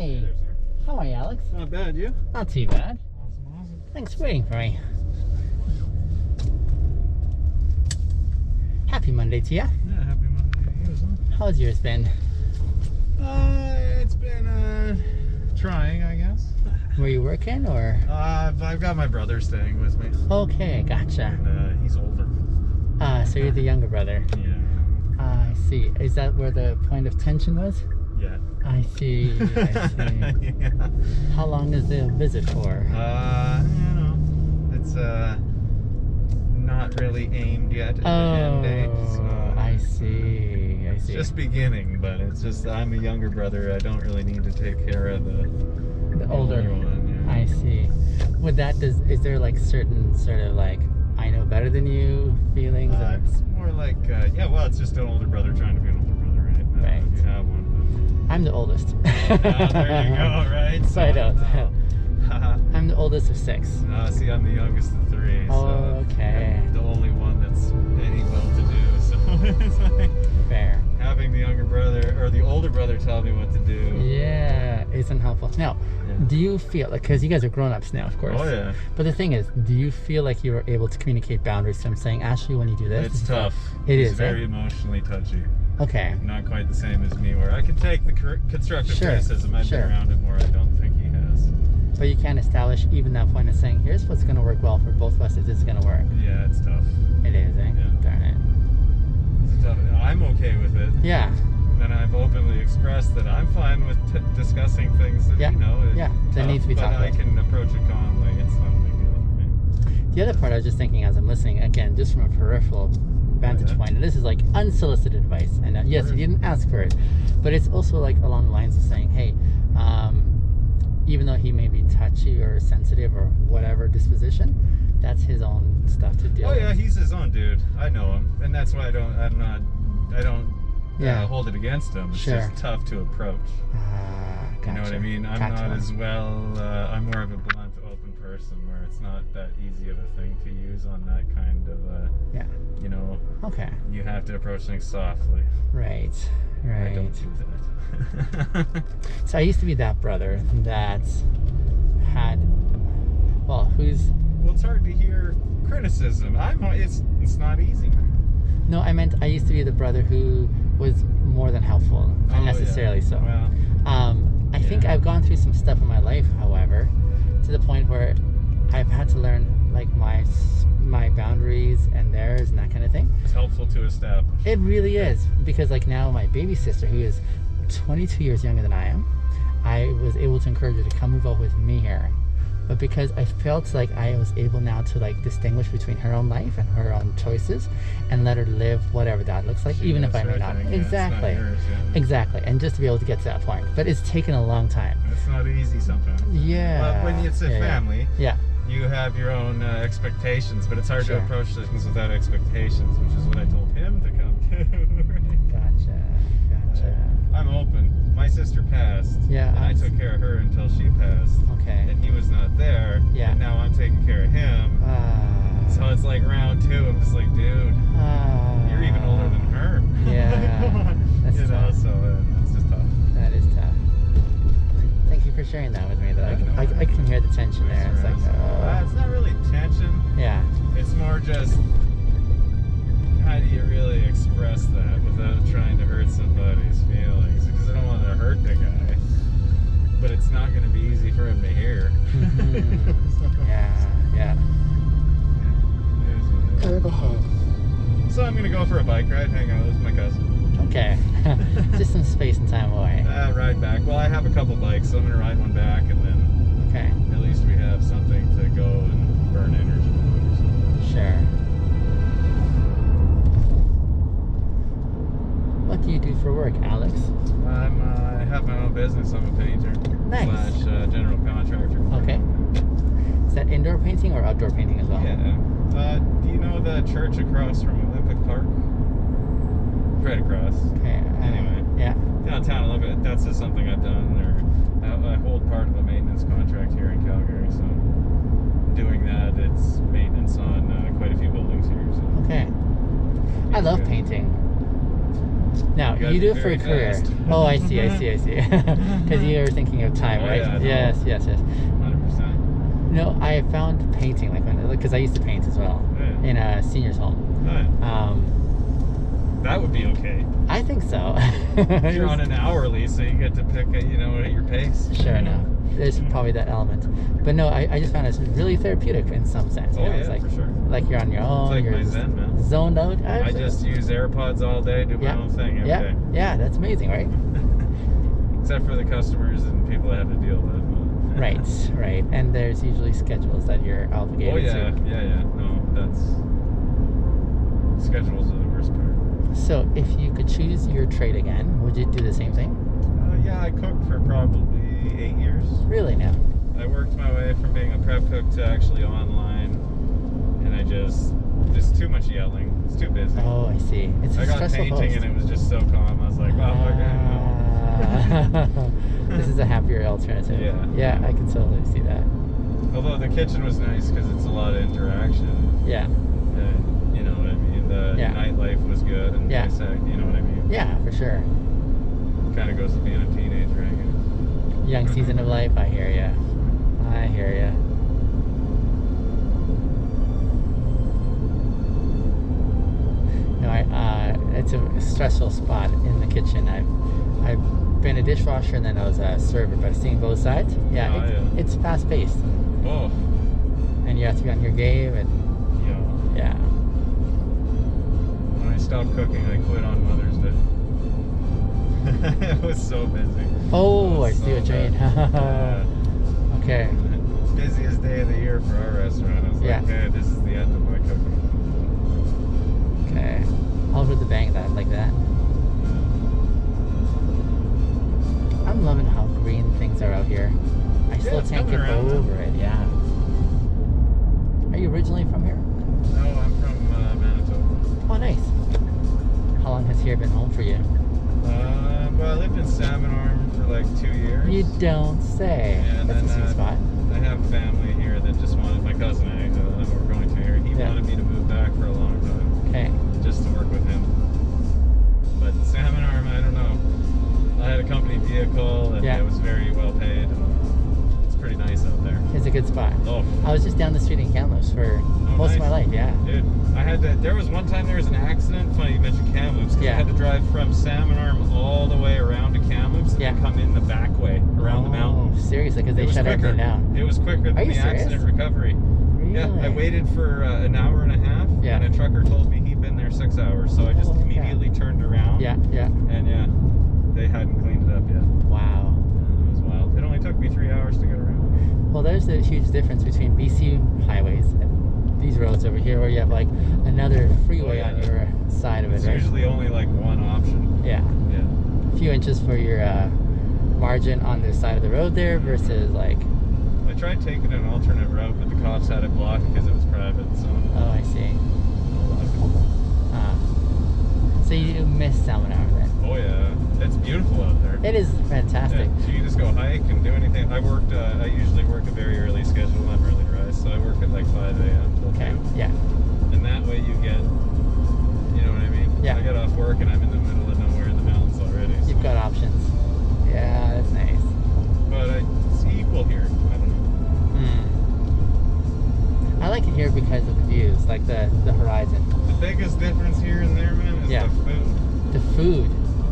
Hey, There, sir. how are you, Alex? Not bad, you? Not too bad. Awesome. Thanks for waiting for me. Happy Monday to you. Yeah, happy Monday to you as well. How's yours been? It's been trying, I guess. Were you working or? I've got my brother staying with me, Okay, gotcha. and he's older. So you're the younger brother. Yeah. I see. Is that where the point of tension was? Yeah. I see. I see. Yeah. How long is the visit for? It's not really aimed yet at the end date. So I see. I It's see. just beginning, but it's just I'm a younger brother. I don't really need to take care of the older one. Yeah. I see. With that, is there like certain sort of like I know better than you feelings? It's more like it's just an older brother trying to be an older brother, right? I don't know if you have one. I'm the oldest. There you go, right? So I don't. No. I'm the oldest of 6. See, I'm the youngest of 3. Oh, so okay. I'm the only one that's any well-to-do. So it's like Fair. having the younger brother or the older brother tell me what to do. Yeah, isn't helpful. Now, do you feel like, because you guys are grown-ups now, of course. Oh yeah. But the thing is, do you feel like you were able to communicate boundaries to him, saying, Ashley, when you do this, It's tough. It He's is, very emotionally touchy. Okay. Not quite the same as me, where I can take the constructive Sure, criticism. I've sure. been around him where I don't think he has. But you can't establish even that point of saying, here's what's going to work well for both of us if this is going to work. Yeah, it's tough. It is, eh? Yeah. Darn it. It's tough. I'm okay with it. Yeah. And I've openly expressed that I'm fine with discussing things that, Yeah. Yeah, that tough, need to be but talked I about. can approach it calmly. It's not a big deal for me. The other part I was just thinking as I'm listening, again, just from a peripheral vantage point, and this is like unsolicited advice, and yes, you didn't ask for it, but it's also like along the lines of saying, hey, even though he may be touchy or sensitive or whatever disposition, that's his own stuff to deal Oh with. yeah, he's his own dude. I know him, and that's why I don't hold it against him. It's Sure. just tough to approach. Gotcha. You know what I mean? I'm Gotcha. not as well. I'm more of a blunt, open person, where it's not that easy of a thing to use on that kind of. Yeah. You know, Okay. you have to approach things softly. Right. I don't do that. So I used to be that brother that had, who's. Well, it's hard to hear criticism. It's not easy. No, I meant I used to be the brother who was more than helpful, unnecessarily so. Well, I think I've gone through some stuff in my life, however, to the point where I've had to learn like my boundaries and theirs and that kind of thing. it's helpful to establish. It really is, because like now my baby sister, who is 22 years younger than I am, I was able to encourage her to come move out with me here. But because I felt like I was able now to like distinguish between her own life and her own choices and let her live whatever that looks like, even if I may not. Exactly. It's not yours, yeah. Exactly. And just to be able to get to that point. But it's taken a long time. It's not easy sometimes. Yeah. But when it's a family, Yeah. you have your own expectations, but it's hard Sure. to approach things without expectations, which is what I told him to come to. Gotcha. I'm open. My sister passed, Yeah, and I took care of her until she passed, Okay. and he was not there, Yeah. and now I'm taking care of him. So it's like round 2. I'm just like, dude, you're even older than her. Yeah, that's you know, tough. so it's just tough. That is tough. Thank you for sharing that with me, though. Yeah, I can hear the tension there. It's like, it's not really tension. yeah. It's more just how do you really express that without trying to hurt somebody's feelings? Because I don't want to hurt the guy, but it's not going to be easy for him to hear. Yeah. Curve ahead. So I'm going to go for a bike ride, hang out with my cousin. Okay. Just some space and time away. Ride back. Well, I have a couple bikes, so I'm going to ride one back, and then Okay. at least we have something to go and burn energy on or something. Sure. What do you do for work, Alex? I have my own business. I'm a painter. Nice. / general contractor. Okay. Is that indoor painting or outdoor painting as well? Yeah. Do you know the church across from Olympic Park? Right across. Okay. Anyway. Yeah. Downtown Olympic. That's just something I've done. I hold part of a maintenance contract here in Calgary, so doing that, it's maintenance on quite a few buildings here. So. Okay. I love Good. painting. Now, You gotta you be do it for a very career. fast. Oh, I see. Because you were thinking of time, Oh, right? yeah, no. Yes. 100%. No, I found painting, because I used to paint as well Yeah. in a senior's home. That would be okay. I think so. You're on an hourly, so you get to pick at your pace. Sure enough. There's probably that element. But no, I just found it really therapeutic in some sense. Oh, yeah, it's like, for sure. like you're on your own. It's like you're my just zen, man. zoned out. I just use AirPods all day, do my own thing every day. Yeah, that's amazing, right? Except for the customers and people I have to deal with. Right. And there's usually schedules that you're obligated Oh, yeah. to. Yeah. No, schedules are the worst part. So, if you could choose your trade again, would you do the same thing? Yeah, I cooked for probably 8 years. Really now? I worked my way from being a prep cook to actually online, and there's too much yelling. It's too busy. Oh, I see. It's a I got stressful painting post. and it was just so calm. I was like, oh, okay, no. This is a happier alternative. Yeah, I can totally see that. Although the kitchen was nice because it's a lot of interaction. Yeah. And you know what I mean? The nightlife was good. And Yeah. you know what I mean? Yeah, for sure. Kind of goes with being a teenager, I guess. Young season of life, I hear ya. No, it's a stressful spot in the kitchen. I've been a dishwasher and then I was a server, but seeing both sides, it's fast paced. Oh. And you have to be on your game and yeah. When I stopped cooking, I quit on Mother's Day. It was so busy. Oh, I see what you mean. Yeah. Okay. Busiest day of the year for our restaurant. I was like, okay, this is the end of my cooking. Okay. I'll with the bang that like that. I'm loving how green things are out here. I still can't get over it. Yeah. Are you originally from here? No, I'm from Manitoba. Oh, nice. How long has here been home for you? Well, I lived in Salmon Arm for like 2 years. You don't say. Yeah, and that's then, a sweet spot. I have family here that just wanted, my cousin and I, that we're going to here, he wanted me to move back for a long time. Okay. Just to work with him. But Salmon Arm, I don't know. I had a company vehicle and it was very well paid. And it's pretty nice out there. It's a good spot. Oh. I was just down the street in Kamloops for most of my life, yeah. Dude, there was one time there was an accident, funny you mentioned Kamloops, because I had to drive from Salmon Arm all the way around to Kamloops and then come in the back way around the mountain. Seriously, because they shut everything down. It was quicker than the accident recovery. Really? Yeah, I waited for an hour and a half, and a trucker told me he'd been there 6 hours, so I just immediately turned around. Yeah. And they hadn't cleaned it up yet. Wow. It was wild. It only took me 3 hours to get around. Well, there's a huge difference between BC highways and these roads over here, where you have like another freeway on your side of it, right? It's usually only like one option. Yeah. A few inches for your margin on the side of the road there versus like... I tried taking an alternate route, but the cops had it blocked because it was private, so... Oh, I see. So you miss Salmon Arm then? Oh yeah, it's beautiful out there. It is fantastic. Yeah, so you just go hike and do anything. I usually work a very early schedule. I'm early rise, so I work at like 5 a.m. till 2. Yeah. And that way you get, you know what I mean? Yeah. I get off work and I'm in the middle of nowhere in the mountains already. So. You've got options. Yeah, that's nice. But it's equal here. I don't know. I like it here because of the views, like the horizon. The biggest difference here and there, man, is the food. The food.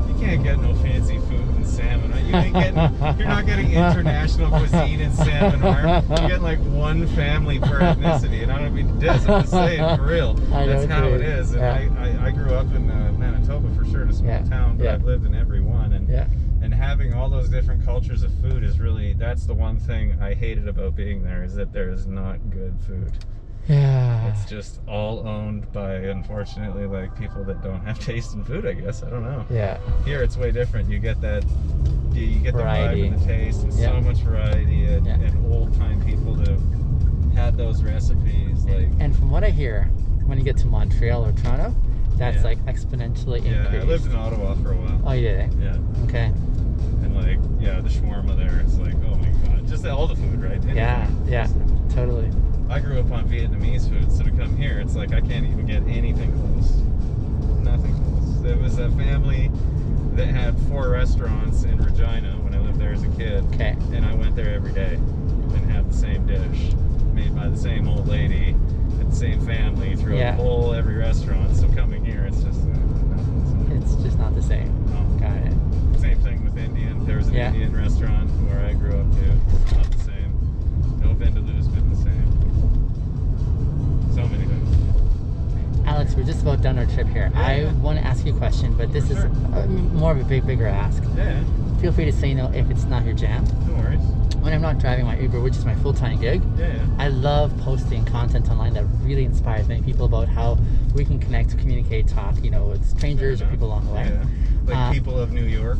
You can't get no fancy food in Salmon. You're not getting international cuisine in Salmon Arm. You're getting like one family per ethnicity, and I don't mean to diss. I'm just saying for real. That's how it is. And I grew up in Manitoba for sure, in a small town, but I've lived in every one. And having all those different cultures of food is really, that's the one thing I hated about being there, is that there is not good food. Yeah. It's just all owned by, unfortunately, like people that don't have taste in food, I guess. I don't know. Yeah. Here it's way different. You get that, you get variety. The vibe and the taste, and so much variety, and old-time people that have had those recipes. And from what I hear, when you get to Montreal or Toronto, that's like exponentially increased. Yeah, I lived in Ottawa for a while. Oh, you did, eh? Yeah. Okay. And like, the shawarma there, it's like, oh my god, just all the food, right? Yeah, totally. I grew up on Vietnamese food, so to come here, it's like I can't even get anything close. Nothing close. There was a family that had 4 restaurants in Regina when I lived there as a kid. Okay. And I went there every day and had the same dish made by the same old lady and the same family throughout Yeah. every restaurant. So coming here, it's just nothing. It's just not the same. No. Got it. Same thing with Indian. There was an Yeah. Indian restaurant where I grew up too. It's not the same. No Vindaloo's been the same. So many things. Alex, we're just about done our trip here. I Yeah. want to ask you a question, but this is Sure. more of a bigger ask. Yeah, Feel free to say no if it's not your jam. no worries. When I'm not driving my Uber, which is my full-time gig, Yeah, I love posting content online that really inspires many people about how we can connect, communicate, talk, with strangers or people along the way. Yeah. Like people of New York.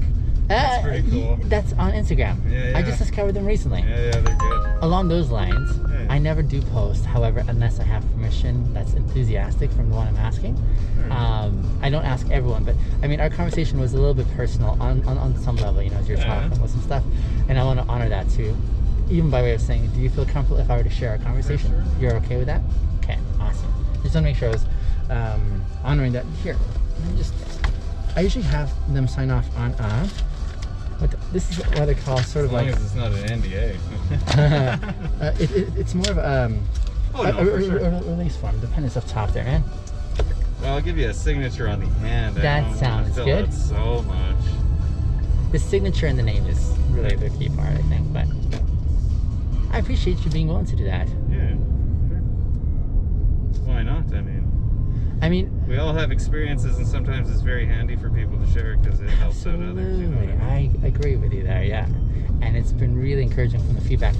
That's pretty cool. That's on Instagram. Yeah, I yeah. just discovered them recently. Yeah, they're good. Along those lines, Yeah. I never do post, however, unless I have permission that's enthusiastic from the one I'm asking. Sure. I don't ask everyone, but I mean, our conversation was a little bit personal on some level, as you're Yeah. talking about some stuff, and I want to honor that too. Even by way of saying, do you feel comfortable if I were to share our conversation? sure. You're okay with that? Okay, awesome. Just want to make sure I was honoring that. Here, let me I usually have them sign off on this is what I call sort As of long like as it's not an NDA. it's more of Oh, no, for sure. a release form. The pen is up top there, man. Well, I'll give you a signature on the hand. That I don't wanna sounds fill good. out so much. The signature and the name is really the key part, I think. But I appreciate you being willing to do that. Yeah, sure. Why not? I mean, We all have experiences, and sometimes it's very handy for people to share because it helps out others. You know what absolutely, I mean? I agree with you there. Yeah, and it's been really encouraging from the feedback